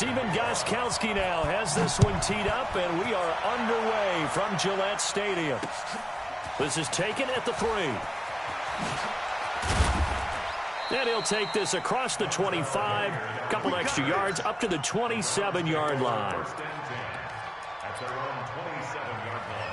Steven Gostkowski now has this one teed up, and we are underway from Gillette Stadium. This is taken at the 3. And he'll take this across the 25, a couple extra yards up to the 27-yard line. That's our own 27-yard line.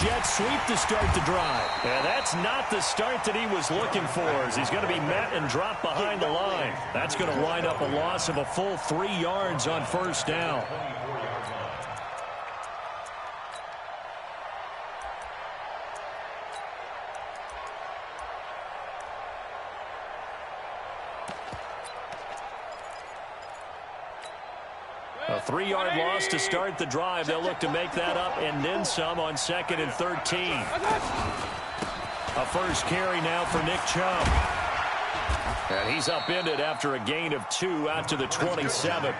Jet sweep to start the drive. Yeah, that's not the start that he was looking for, as he's going to be met and dropped behind the line. That's going to wind up a loss of a full 3 yards on first down. A 3-yard loss to start the drive. They'll look to make that up and then some on 2nd and 13. A first carry now for Nick Chubb. And he's upended after a gain of 2 out to the 27.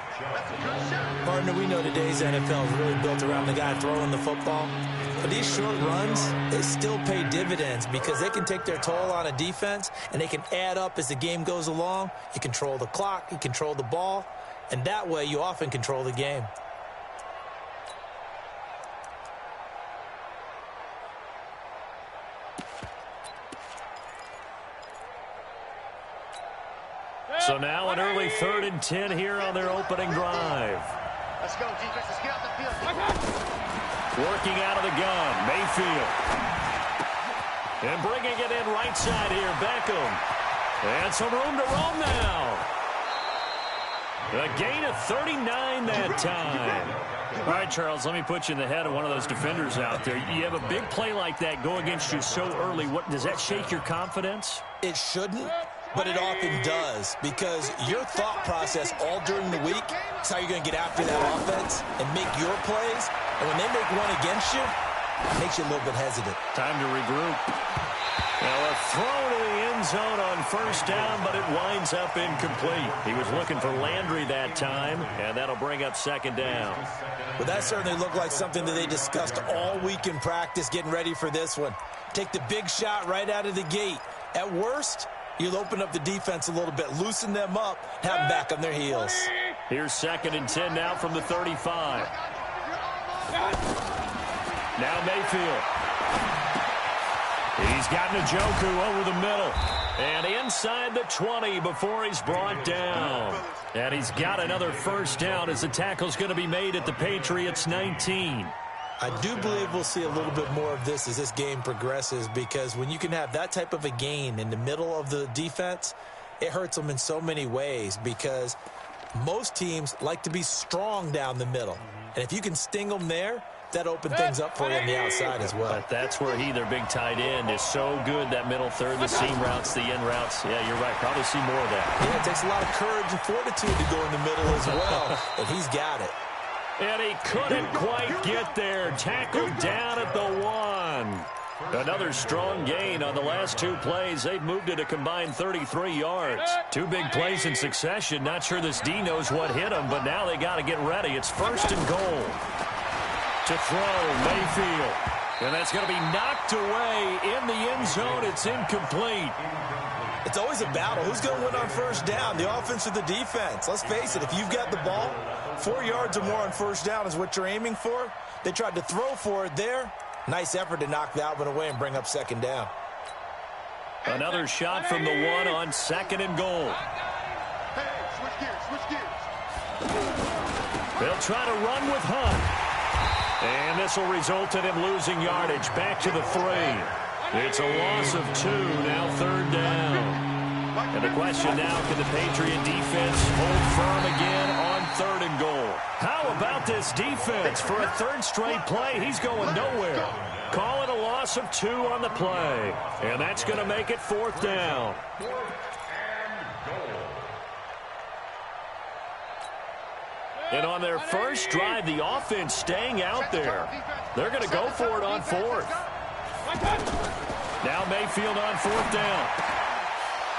Partner, we know today's NFL is really built around the guy throwing the football. But these short runs, they still pay dividends because they can take their toll on a defense and they can add up as the game goes along. You control the clock, you control the ball. And that way, you often control the game. So now an early 3rd and 10 here on their opening drive. Let's go, defense. Let's get out the field. Working out of the gun, Mayfield. And bringing it in right side here, Beckham. And some room to roam now. A gain of 39 that time. All right, Charles, let me put you in the head of one of those defenders out there. You have a big play like that go against you so early. What does that shake your confidence? It shouldn't, but it often does, because your thought process all during the week is how you're going to get after that offense and make your plays. And when they make one against you, it makes you a little bit hesitant. Time to regroup. Now a throw to the end zone on first down, but it winds up incomplete. He was looking for Landry that time, and that'll bring up 2nd down. Well, that certainly looked like something that they discussed all week in practice, getting ready for this one. Take the big shot right out of the gate. At worst, you'll open up the defense a little bit, loosen them up, have them back on their heels. Here's 2nd and 10 now from the 35. Now Mayfield. He's got Njoku over the middle. And inside the 20 before he's brought down. And he's got another first down as the tackle's going to be made at the Patriots 19. I do believe we'll see a little bit more of this as this game progresses, because when you can have that type of a gain in the middle of the defense, it hurts them in so many ways, because most teams like to be strong down the middle. And if you can sting them there, that opened things up for you on the outside as well. But that's where their big tight end, is so good, that middle third, the seam routes, the end routes. Yeah, you're right. Probably see more of that. Yeah, it takes a lot of courage and fortitude to go in the middle as well, and he's got it. And he couldn't quite get there. Tackled down at the 1. Another strong gain on the last 2 plays. They've moved it a combined 33 yards. 2 big plays in succession. Not sure this D knows what hit him, but now they got to get ready. It's 1st and goal. To throw, Mayfield. And that's going to be knocked away in the end zone. It's incomplete. It's always a battle. Who's going to win on first down, the offense or the defense? Let's face it, if you've got the ball, 4 yards or more on first down is what you're aiming for. They tried to throw for it there. Nice effort to knock that one away and bring up 2nd down. Another shot from the 1 on 2nd and goal. Hey, switch gears. They'll try to run with Hunt. And this will result in him losing yardage back to the 3. It's a loss of 2, now 3rd down. And the question now, can the Patriot defense hold firm again on 3rd and goal? How about this defense? For a 3rd straight play, he's going nowhere. Call it a loss of 2 on the play. And that's going to make it 4th down. And on their first drive, the offense staying out there. They're going to go for it on fourth. Now Mayfield on fourth down.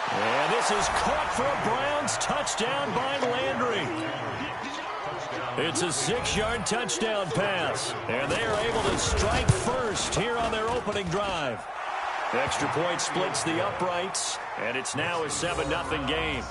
And this is caught for a Browns touchdown by Landry. It's a 6-yard touchdown pass. And they are able to strike first here on their opening drive. Extra point splits the uprights, and it's now a 7-0 game.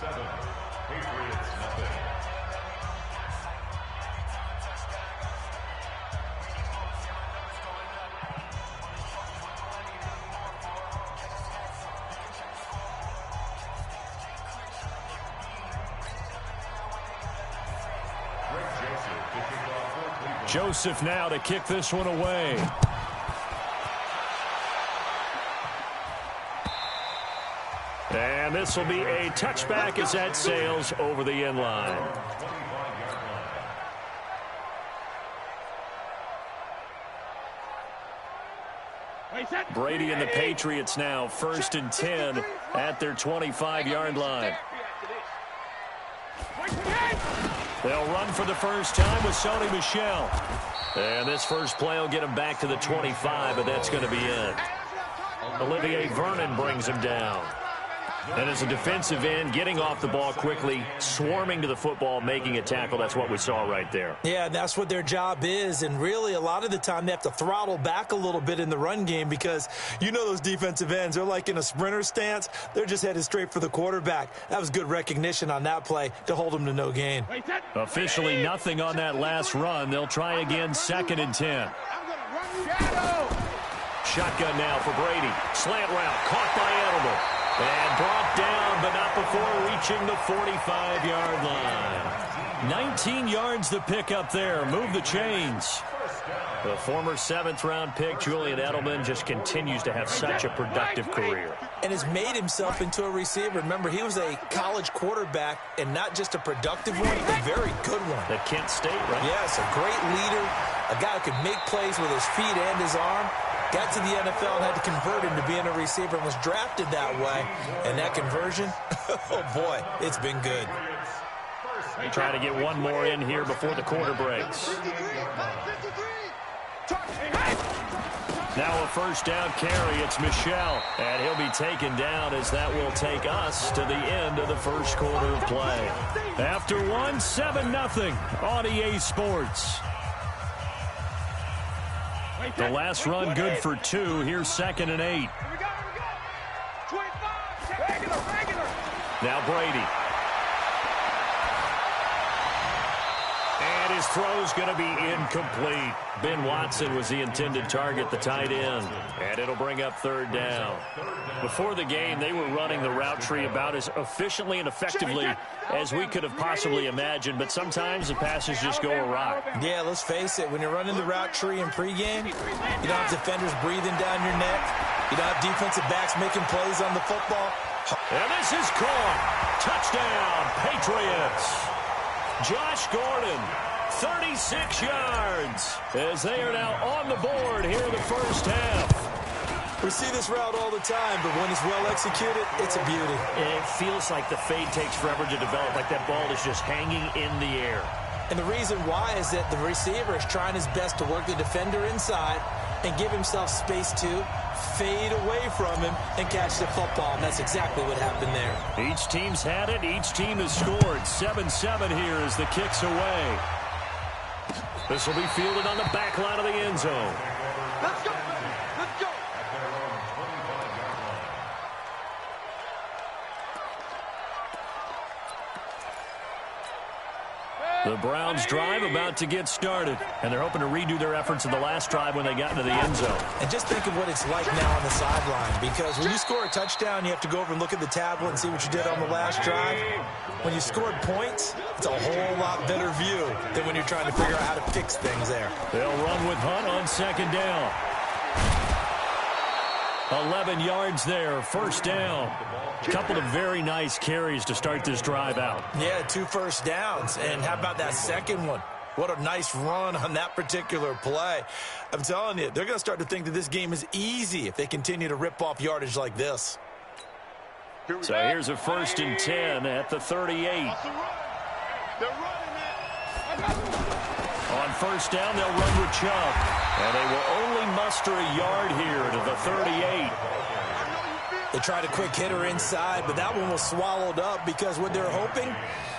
Joseph now to kick this one away. And this will be a touchback as that sails over the end line. Brady and the Patriots now 1st and 10 at their 25-yard line. They'll run for the first time with Sony Michel. And this first play will get him back to the 25, but that's going to be it. Olivier Vernon brings him down. And as a defensive end, getting off the ball quickly, swarming to the football, making a tackle, that's what we saw right there. Yeah, that's what their job is. And really, a lot of the time, they have to throttle back a little bit in the run game because you know those defensive ends, they're like in a sprinter stance. They're just headed straight for the quarterback. That was good recognition on that play to hold them to no gain. Officially nothing on that last run. They'll try again, 2nd and 10. Shotgun now for Brady. Slant route, caught by Edelman. And brought down, but not before reaching the 45-yard line. 19 yards to pick up there. Move the chains. The former 7th-round pick, Julian Edelman, just continues to have such a productive career. And has made himself into a receiver. Remember, he was a college quarterback, and not just a productive one, a very good one. At Kent State, right? Yes, a great leader, a guy who could make plays with his feet and his arm. Got to the NFL and had to convert him to being a receiver and was drafted that way. And that conversion, oh boy, it's been good. Try to get one more in here before the quarter breaks. Now a first down carry, it's Michel. And he'll be taken down as that will take us to the end of the first quarter of play. After one, 7-0 on EA Sports. The last run good for 2. Here's 2nd and 8. Now Brady. And his throw's going to be incomplete. Ben Watson was the intended target, the tight end. And it'll bring up 3rd down. Before the game, they were running the route tree about as efficiently and effectively as we could have possibly imagined. But sometimes the passes just go awry. Yeah, let's face it. When you're running the route tree in pregame, you don't have defenders breathing down your neck. You don't have defensive backs making plays on the football. And this is caught. Touchdown, Patriots. Josh Gordon, 36 yards, as they are now on the board here in the first half. We see this route all the time, but when it's well executed, it's a beauty. It feels like the fade takes forever to develop, like that ball is just hanging in the air. And the reason why is that the receiver is trying his best to work the defender inside and give himself space to fade away from him and catch the football. And that's exactly what happened there. Each team's had it. Each team has scored. 7-7 here as the kick's away. This will be fielded on the back line of the end zone. Let's go. Let's go. The Browns drive about to get started, and they're hoping to redo their efforts in the last drive when they got into the end zone. And just think of what it's like now on the sideline, because when you score a touchdown, you have to go over and look at the tablet and see what you did on the last drive. When you scored points, it's a whole lot better view than when you're trying to figure out how to fix things there. They'll run with Hunt on 2nd down. 11 yards there, 1st down. A couple of very nice carries to start this drive out. Yeah, 2 first downs. And how about that second one? What a nice run on that particular play. I'm telling you, they're going to start to think that this game is easy if they continue to rip off yardage like this. So here's a 1st and 10 at the 38. first down, they'll run with Chubb. And they will only muster a yard here to the 38. They tried a quick hitter inside, but that one was swallowed up because what they're hoping,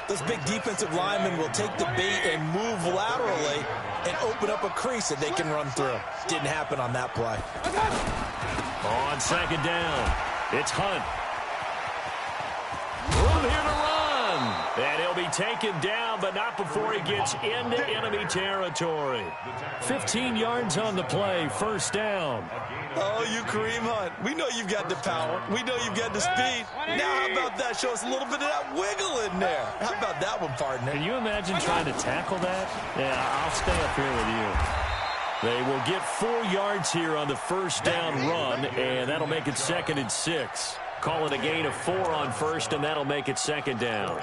those big defensive linemen will take the bait and move laterally and open up a crease that they can run through. Didn't happen on that play. On second down, it's Hunt. Room here to run. And he'll be taken down, but not before he gets into enemy territory. 15 yards on the play, first down. Oh, you Kareem Hunt. We know you've got the power. We know you've got the speed. Now how about that? Show us a little bit of that wiggle in there. How about that one, partner? Can you imagine trying to tackle that? Yeah, I'll stay up here with you. They will get 4 yards here on the first down run, and that'll make it 2nd and 6. Call it a gain of 4 on first, and that'll make it 2nd down.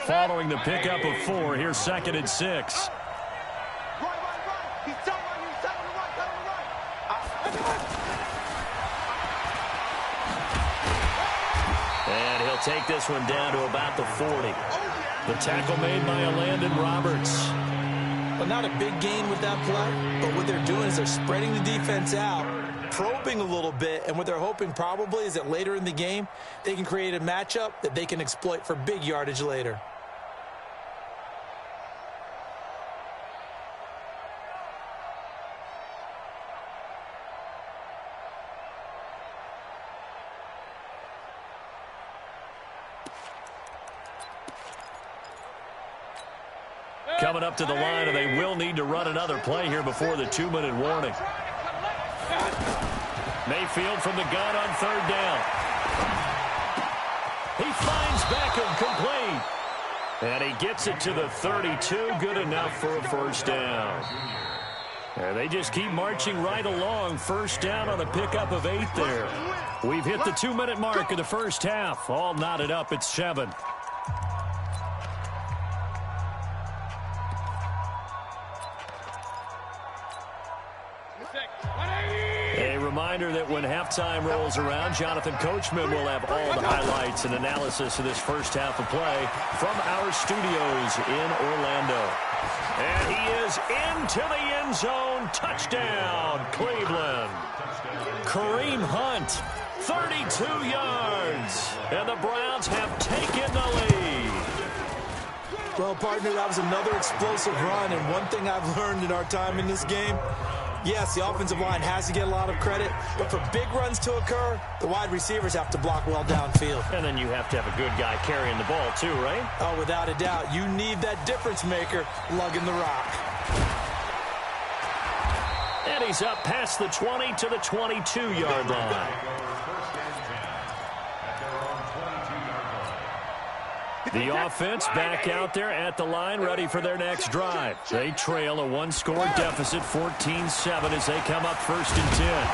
Following the pickup of 4, here's 2nd and 6. And he'll take this one down to about the 40. The tackle made by Landon Roberts. Well, not a big gain with that play, but what they're doing is they're spreading the defense out, probing a little bit, and what they're hoping probably is that later in the game, they can create a matchup that they can exploit for big yardage later. Coming up to the line, and they will need to run another play here before the 2-minute warning. Mayfield from the gun on third down. He finds Beckham complete. And he gets it to the 32. Good enough for a first down. And they just keep marching right along. First down on a pickup of 8 there. We've hit the 2-minute mark of the first half. All knotted up at 7. A reminder that when halftime rolls around, Jonathan Coachman will have all the highlights and analysis of this first half of play from our studios in Orlando. And he is into the end zone. Touchdown, Cleveland. Kareem Hunt, 32 yards. And the Browns have taken the lead. Well, partner, that was another explosive run, and one thing I've learned in our time in this game, yes, the offensive line has to get a lot of credit, but for big runs to occur, the wide receivers have to block well downfield. And then you have to have a good guy carrying the ball too, right? Oh, without a doubt. You need that difference maker lugging the rock. And he's up past the 20 to the 22-yard line. The offense back out there at the line, ready for their next drive. They trail a one-score deficit, 14-7, as they come up 1st and 10.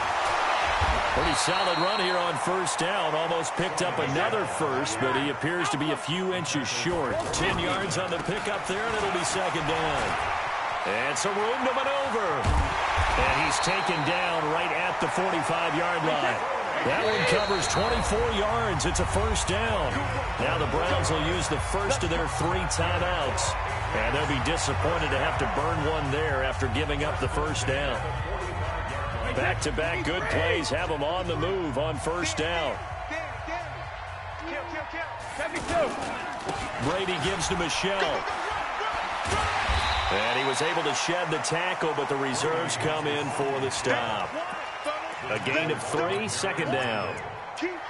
Pretty solid run here on first down. Almost picked up another first, but he appears to be a few inches short. 10 yards on the pickup there, and it'll be 2nd down. And some room to maneuver. And he's taken down right at the 45-yard line. That one covers 24 yards. It's a first down. Now the Browns will use the first of their 3 timeouts. And they'll be disappointed to have to burn one there after giving up the first down. Back-to-back good plays have them on the move on first down. Brady gives to Michelle. And he was able to shed the tackle, but the reserves come in for the stop. A gain of 3, 2nd down.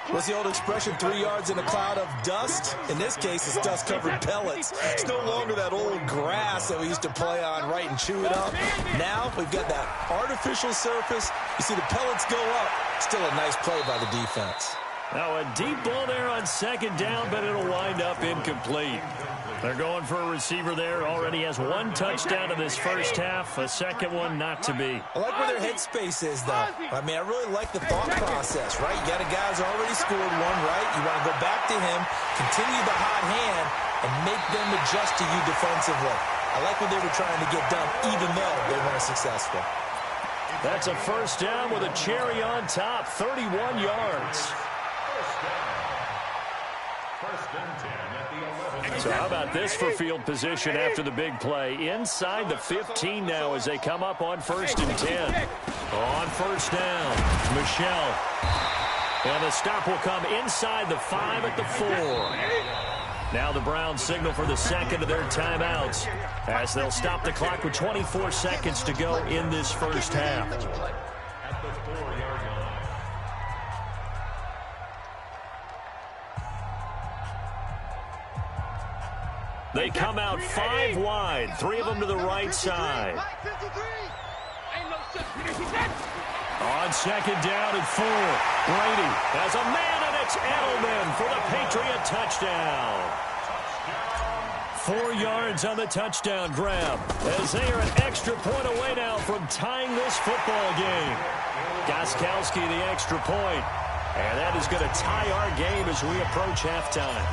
What's the old expression, 3 yards in a cloud of dust? In this case, it's dust-covered pellets. It's no longer that old grass that we used to play on, right, and chew it up. Now we've got that artificial surface. You see the pellets go up. Still a nice play by the defense. Now a deep ball there on 2nd down, but it'll wind up incomplete. They're going for a receiver there. Already has 1 touchdown in this first half. A second one not to be. I like where their headspace is, though. I mean, I really like the thought process, right? You got a guy who's already scored one, right? You want to go back to him, continue the hot hand, and make them adjust to you defensively. I like what they were trying to get done, even though they weren't successful. That's a first down with a cherry on top, 31 yards. First and 10 at the 11. So how about this for field position after the big play? Inside the 15 now as they come up on 1st and 10. On 1st down, Michel. And the stop will come inside the 5 at the 4. Now the Browns signal for the second of their timeouts as they'll stop the clock with 24 seconds to go in this first half. At the 4-yard line. They come out 5 wide, 3 of them to the right side. On 2nd down and 4, Brady has a man, and it's Edelman for the Patriot touchdown. 4 yards on the touchdown grab as they are an extra point away now from tying this football game. Gostkowski the extra point, and that is going to tie our game as we approach halftime.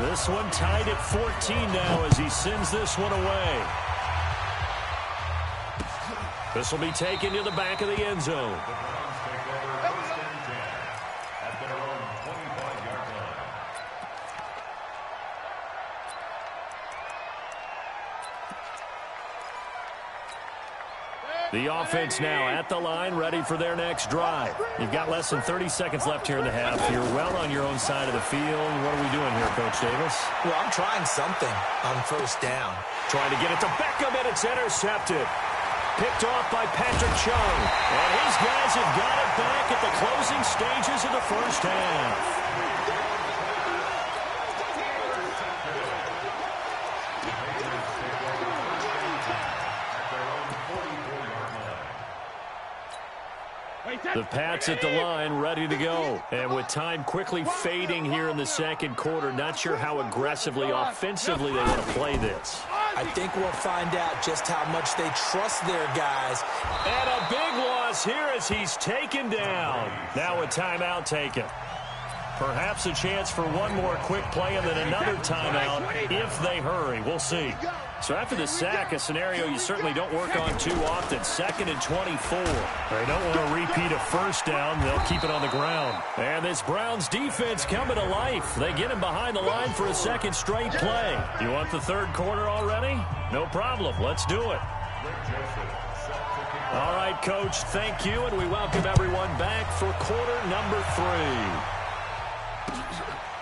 This one tied at 14 now as he sends this one away. This will be taken to the back of the end zone. The Browns take over 1st and 10 at their own 25-yard line. The offense now at the line, ready for their next drive. You've got less than 30 seconds left here in the half. You're well on your own side of the field. What are we doing here, Coach Davis? Well, I'm trying something on 1st down. Trying to get it to Beckham, and it's intercepted. Picked off by Patrick Chung. And his guys have got it back at the closing stages of the first half. The Pats at the line, ready to go. And with time quickly fading here in the second quarter, not sure how aggressively, offensively they want to play this. I think we'll find out just how much they trust their guys. And a big loss here as he's taken down. Now a timeout taken. Perhaps a chance for one more quick play and then another timeout if they hurry. We'll see. So after the sack, a scenario you certainly don't work on too often. 2nd and 24. They don't want to repeat a first down. They'll keep it on the ground. And this Browns defense coming to life. They get him behind the line for a second straight play. You want the 3rd quarter already? No problem. Let's do it. All right, Coach, thank you, and we welcome everyone back for quarter number 3.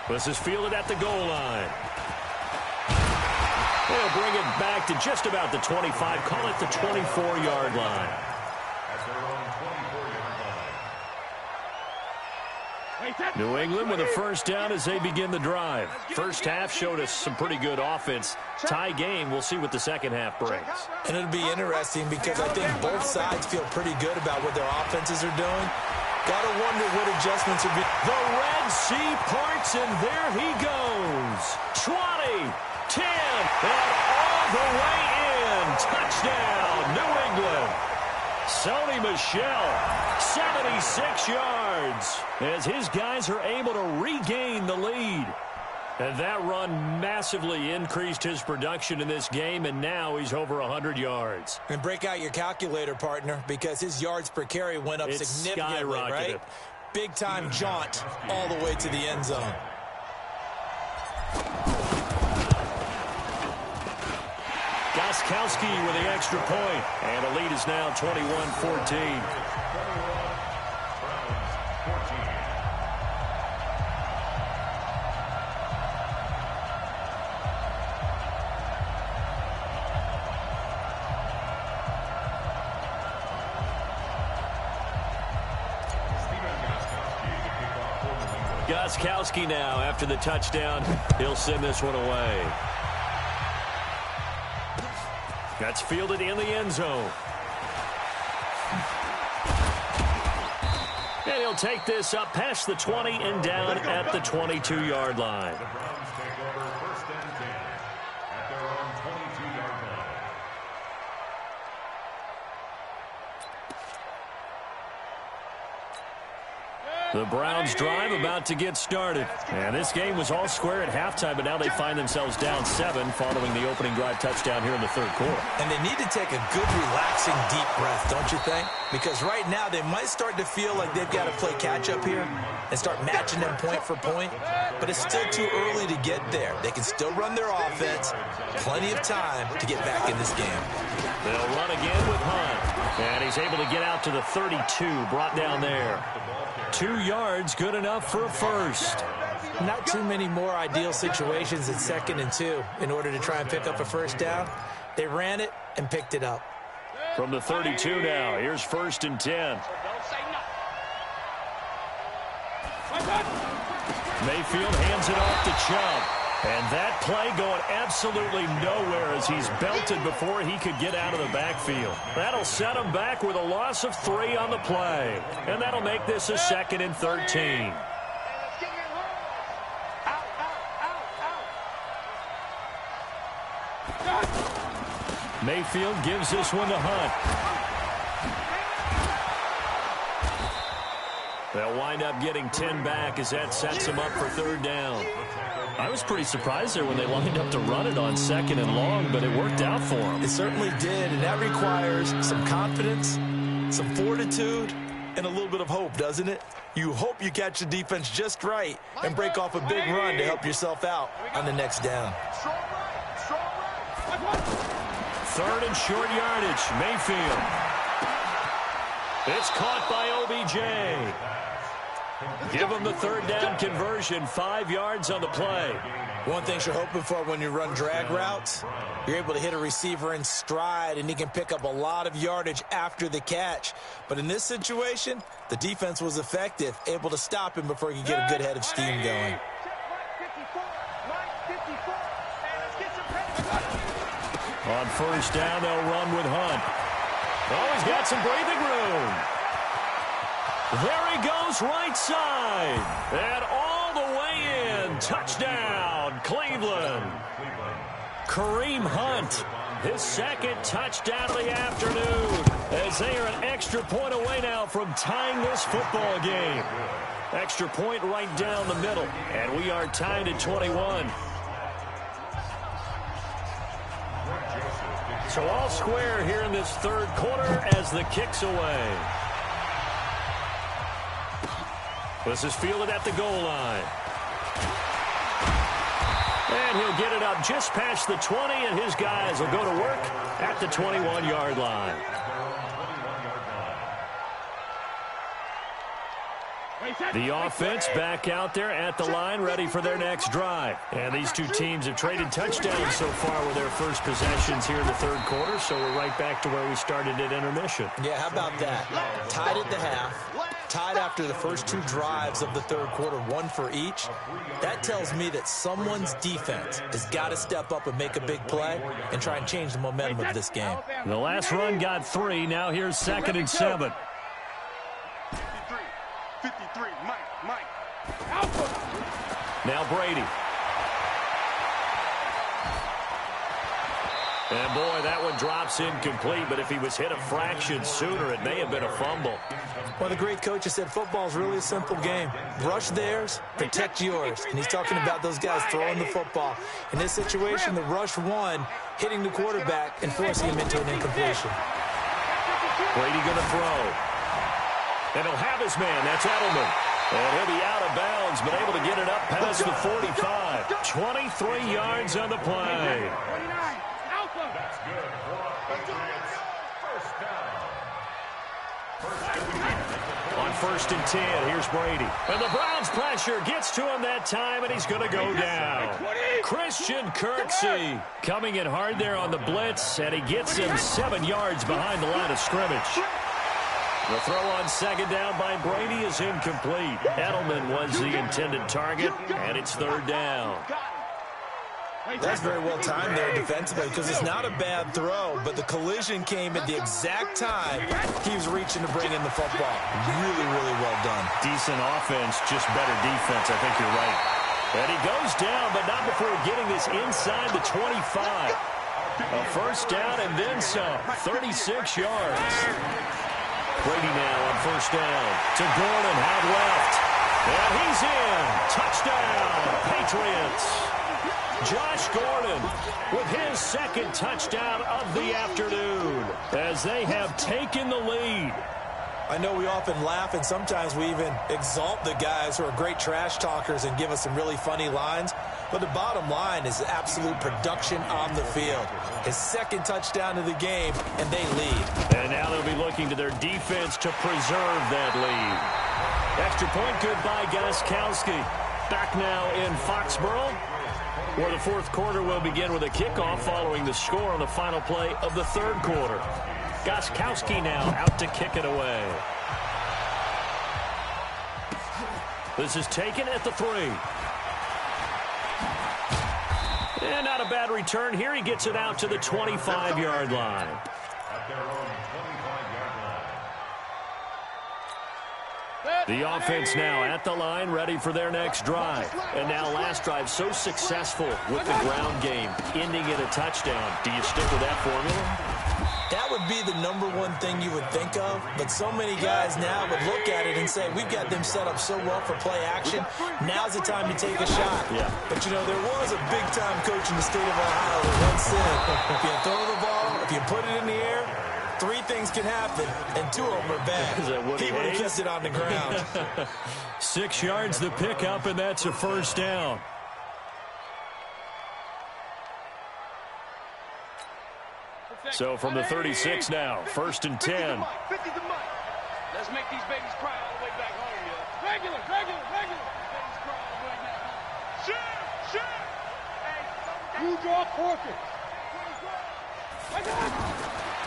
This is fielded at the goal line. They'll bring it back to just about the 25. Call it the 24-yard line. At their own 24-yard line. New England with a first down as they begin the drive. First half showed us some pretty good offense. Tie game, we'll see what the second half brings. And it'll be interesting because I think both sides feel pretty good about what their offenses are doing. Got to wonder what adjustments are being. The Red Sea parts, and there he goes. 20, 10, and all the way in. Touchdown, New England. Sony Michel, 76 yards, as his guys are able to regain the lead. And that run massively increased his production in this game, and now he's over 100 yards. And break out your calculator, partner, because his yards per carry went up significantly, right? Big-time jaunt all the way to the end zone. Gostkowski with the extra point, and the lead is now 21-14. Gostkowski now after the touchdown. He'll send this one away. That's fielded in the end zone. And he'll take this up past the 20 and down at the 22-yard line. The Browns take over 1st and 10 at their own 22-yard line. The Browns drive about to get started. And this game was all square at halftime, but now they find themselves down 7 following the opening drive touchdown here in the third quarter. And they need to take a good, relaxing, deep breath, don't you think? Because right now they might start to feel like they've got to play catch-up here and start matching them point for point. But it's still too early to get there. They can still run their offense. Plenty of time to get back in this game. They'll run again with Hunt. And he's able to get out to the 32, brought down there. 2 yards, good enough for a first. Not too many more ideal situations in 2nd and 2 in order to try and pick up a first down. They ran it and picked it up. From the 32 now, here's 1st and 10. Mayfield hands it off to Chubb. And that play going absolutely nowhere as he's belted before he could get out of the backfield. That'll set him back with a loss of 3 on the play. And that'll make this a 2nd and 13. Mayfield gives this one to Hunt. They'll wind up getting 10 back as that sets them up for 3rd down. I was pretty surprised there when they lined up to run it on 2nd and long, but it worked out for them. It certainly did, and that requires some confidence, some fortitude, and a little bit of hope, doesn't it? You hope you catch the defense just right and break off a big run to help yourself out on the next down. 3rd and short yardage, Mayfield. It's caught by OBJ. Give them the 3rd down conversion, 5 yards on the play. One thing you're hoping for when you run drag routes, you're able to hit a receiver in stride, and he can pick up a lot of yardage after the catch. But in this situation, the defense was effective, able to stop him before he could get a good head of steam going. On 1st down, they'll run with Hunt. Oh, he's got some breathing room. There he goes, right side. And all the way in. Touchdown, Cleveland. Kareem Hunt, his 2nd touchdown of the afternoon, as they are an extra point away now from tying this football game. Extra point right down the middle, and we are tied at 21. So all square here in this 3rd quarter as the kick's away. This is fielded at the goal line. And he'll get it up just past the 20, and his guys will go to work at the 21-yard line. The offense back out there at the line, ready for their next drive. And these two teams have traded touchdowns so far with their first possessions here in the 3rd quarter, so we're right back to where we started at intermission. Yeah, how about that? Tied at the half, tied after the first 2 drives of the 3rd quarter, 1 for each. That tells me that someone's defense has got to step up and make a big play and try and change the momentum of this game. The last run got 3. Now here's 2nd and 7. 53, Mike. Now Brady. And boy, that one drops incomplete, but if he was hit a fraction sooner, it may have been a fumble. Well, the great coach has said football is really a simple game. Rush theirs, protect yours. And he's talking about those guys throwing the football. In this situation, the rush one, hitting the quarterback and forcing him into an incompletion. Brady going to throw. And he'll have his man. That's Edelman. And he'll be out of bounds, but able to get it up past the 45. 23 yards on the play. That's good for a Patriots first down. On 1st and 10, here's Brady. And the Browns pressure gets to him that time, and he's going to go down. Christian Kirksey coming in hard there on the blitz, and he gets him 7 yards behind the line of scrimmage. The throw on 2nd down by Brady is incomplete. Edelman was the intended target, and it's 3rd down. That's very well timed there defensively because it's not a bad throw, but the collision came at the exact time he was reaching to bring in the football. Really, really well done. Decent offense, just better defense. I think you're right. And he goes down, but not before getting this inside the 25. A first down and then some. 36 yards. Brady now on first down to Gordon, out left. And he's in. Touchdown, Patriots. Josh Gordon with his second touchdown of the afternoon as they have taken the lead. I know we often laugh and sometimes we even exalt the guys who are great trash talkers and give us some really funny lines. But the bottom line is absolute production on the field. His second touchdown of the game, and they lead. And now they'll be looking to their defense to preserve that lead. Extra point good by Gostkowski. Back now in Foxborough, where the fourth quarter will begin with a kickoff following the score on the final play of the third quarter. Gostkowski now out to kick it away. This is taken at the 3. And not a bad return here. He gets it out to the 25-yard line. At their own 25-yard line. The offense now at the line, ready for their next drive. And now last drive so successful with the ground game, ending in a touchdown. Do you stick with that formula? That would be the number one thing you would think of, but so many guys now would look at it and say, we've got them set up so well for play action, now's the time to take a shot. Yeah. But, you know, there was a big-time coach in the state of Ohio that once said, if you throw the ball, if you put it in the air, 3 things can happen, and 2 of them are bad. He would have kept it on the ground. 6 yards the pickup, and that's a first down. So from the 36 now, 1st and 10. 50 the money. Let's make these babies cry all the way back home, yo. Regular. Babies cry all the way back home. Sure. Hey, you draw forfeit.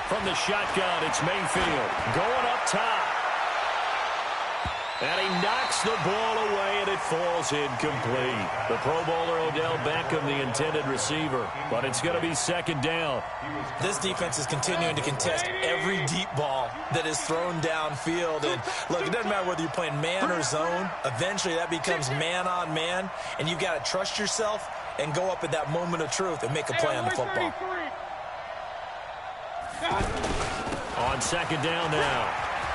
From the shotgun, it's Mayfield going up top. And he knocks the ball away, and it falls incomplete. The Pro Bowler Odell Beckham, the intended receiver. But it's going to be 2nd down. This defense is continuing to contest every deep ball that is thrown downfield. And, look, it doesn't matter whether you're playing man or zone. Eventually, that becomes man on man. And you've got to trust yourself and go up at that moment of truth and make a play on the football. On 2nd down now,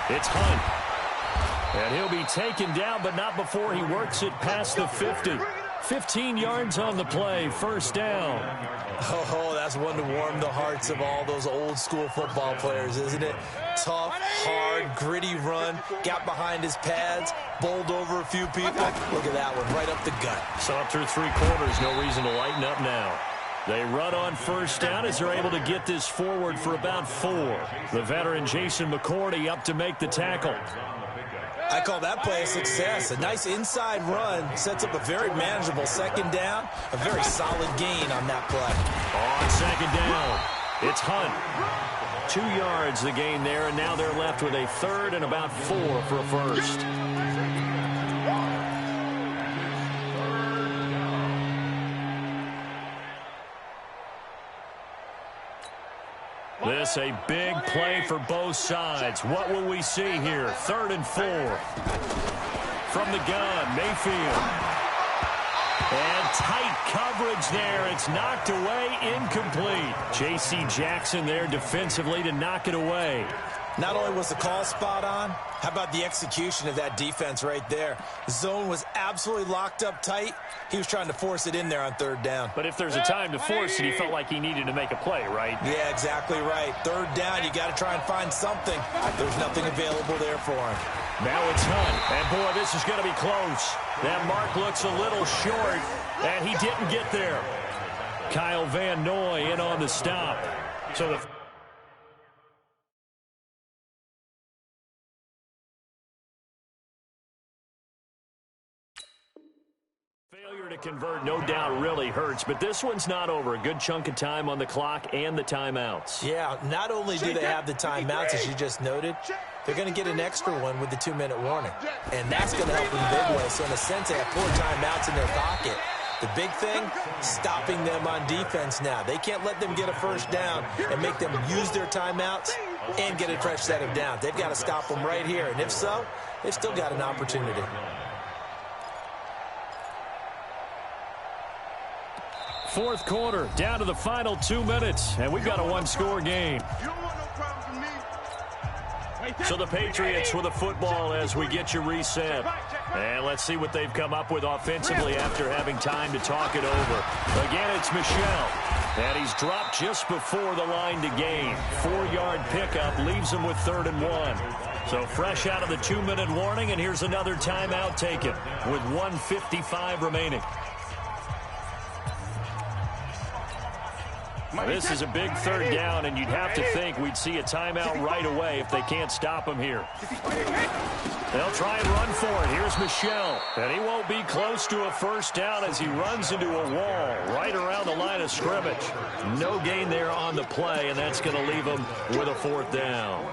it's Hunt. And he'll be taken down, but not before he works it past the 50. 15 yards on the play, 1st down. Oh, that's one to warm the hearts of all those old-school football players, isn't it? Tough, hard, gritty run, got behind his pads, bowled over a few people. Look at that one, right up the gut. So up through 3 quarters, no reason to lighten up now. They run on 1st down as they're able to get this forward for about 4. The veteran Jason McCourty up to make the tackle. I call that play a success. A nice inside run sets up a very manageable 2nd down. A very solid gain on that play. On 2nd down, it's Hunt. 2 yards the gain there, and now they're left with a 3rd and about 4 for a 1st. This a big play for both sides. What will we see here? 3rd and 4. From the gun, Mayfield. And tight coverage there. It's knocked away, incomplete. J.C. Jackson there defensively to knock it away. Not only was the call spot on, how about the execution of that defense right there? The zone was absolutely locked up tight. He was trying to force it in there on 3rd down. But if there's a time to force it, he felt like he needed to make a play, right? Yeah, exactly right. 3rd down, you got to try and find something. There's nothing available there for him. Now it's Hunt. And, boy, this is going to be close. That mark looks a little short, and he didn't get there. Kyle Van Noy in on the stop. So the failure to convert, no doubt, really hurts, but this one's not over. A good chunk of time on the clock and the timeouts. Yeah, not only do they have the timeouts, as you just noted, they're going to get an extra one with the 2-minute warning, and that's going to help them big way. So, in a sense, they have 4 timeouts in their pocket. The big thing, stopping them on defense now. They can't let them get a 1st down and make them use their timeouts and get a fresh set of downs. They've got to stop them right here, and if so, they've still got an opportunity. Fourth quarter, down to the final 2 minutes, and we've got a 1-score game. You don't want no problems with me. So the Patriots with a football as we get you reset. And let's see what they've come up with offensively after having time to talk it over. Again, it's Michel. And he's dropped just before the line to gain. 4-yard pickup leaves him with 3rd and 1. So fresh out of the 2-minute warning, and here's another timeout taken with 1:55 remaining. This is a big 3rd down, and you'd have to think we'd see a timeout right away if they can't stop him here. They'll try and run for it. Here's Michel, and he won't be close to a 1st down as he runs into a wall right around the line of scrimmage. No gain there on the play, and that's going to leave him with a 4th down.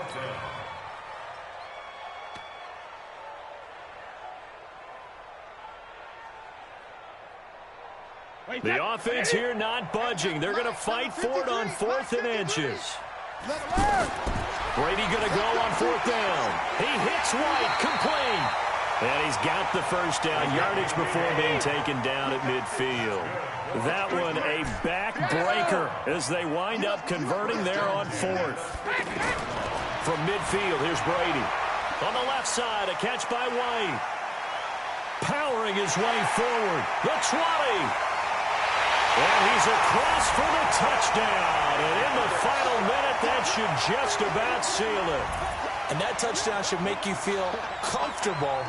The offense here not budging. They're going to fight for it on 4th and inches. Brady going to go on 4th down. He hits White, complete. And he's got the 1st down, yardage before being taken down at midfield. That one a backbreaker as they wind up converting there on 4th. From midfield, here's Brady. On the left side, a catch by White. Powering his way forward. The 20. And he's across for the touchdown. And in the final minute, that should just about seal it. And that touchdown should make you feel comfortable.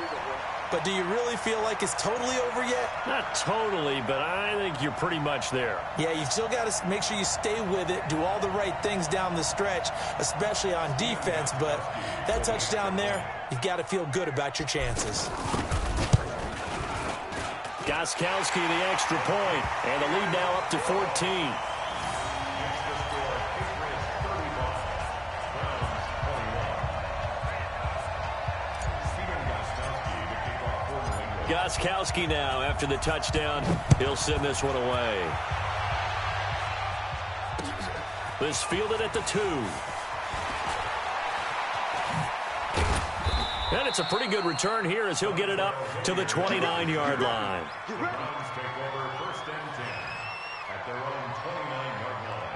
But do you really feel like it's totally over yet? Not totally, but I think you're pretty much there. Yeah, you still got to make sure you stay with it, do all the right things down the stretch, especially on defense. But that touchdown there, you've got to feel good about your chances. Gostkowski the extra point, and the lead now up to 14. Gostkowski now after the touchdown. He'll send this one away. This fielded at the 2. And it's a pretty good return here as he'll get it up to the 29-yard line. The Browns take over 1st and 10 at their own 29-yard line.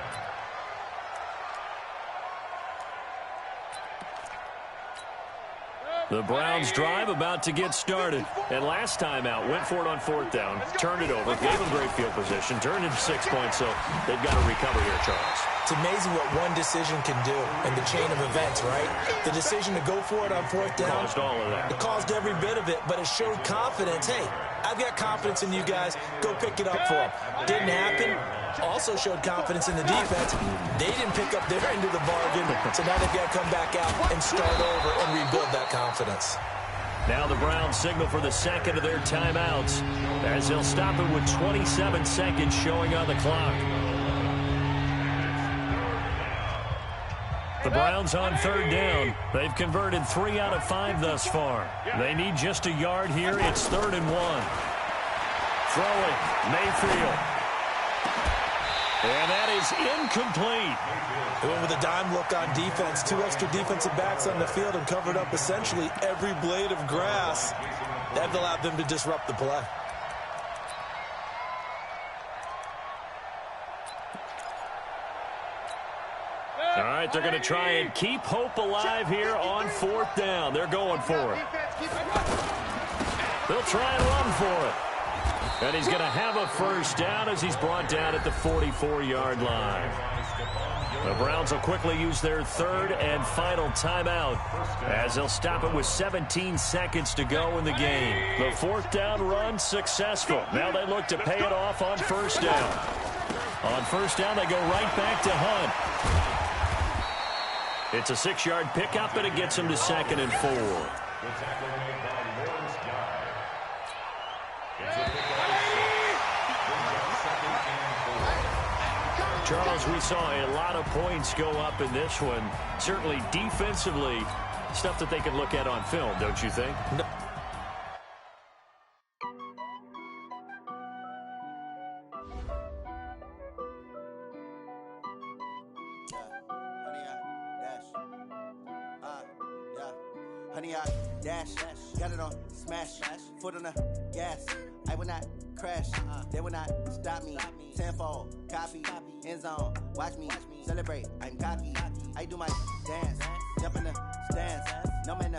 The Browns drive about to get started. And last time out, went for it on 4th down, turned it over, gave them great field position, turned into 6 points, so they've got to recover here, Charles. It's amazing what one decision can do in the chain of events, right? The decision to go for it on 4th down. Caused all of that. It caused every bit of it, but it showed confidence. Hey, I've got confidence in you guys. Go pick it up for them. Didn't happen. Also showed confidence in the defense. They didn't pick up their end of the bargain, so now they've got to come back out and start over and rebuild that confidence. Now the Browns signal for the 2nd of their timeouts as they'll stop it with 27 seconds showing on the clock. The Browns on 3rd down. They've converted 3 out of 5 thus far. They need just a yard here. It's 3rd and 1. Throwing, Mayfield. And that is incomplete. Going with a dime look on defense. 2 extra defensive backs on the field and covered up essentially every blade of grass. That allowed them to disrupt the play. All right, they're going to try and keep hope alive here on 4th down. They're going for it. They'll try and run for it. And he's going to have a 1st down as he's brought down at the 44-yard line. The Browns will quickly use their 3rd and final timeout as they'll stop it with 17 seconds to go in the game. The 4th down run successful. Now they look to pay it off on 1st down. On 1st down, they go right back to Hunt. It's a 6-yard pickup, and it gets him to 2nd and 4. Charles, we saw a lot of points go up in this one. Certainly defensively, stuff that they can look at on film, don't you think? No. Honey, I dash, got it on smash, foot on the gas. I will not crash, they will not stop me. Tenfold, copy, end zone, watch me celebrate. I'm cocky, I do my dance, jump in the stands. No man,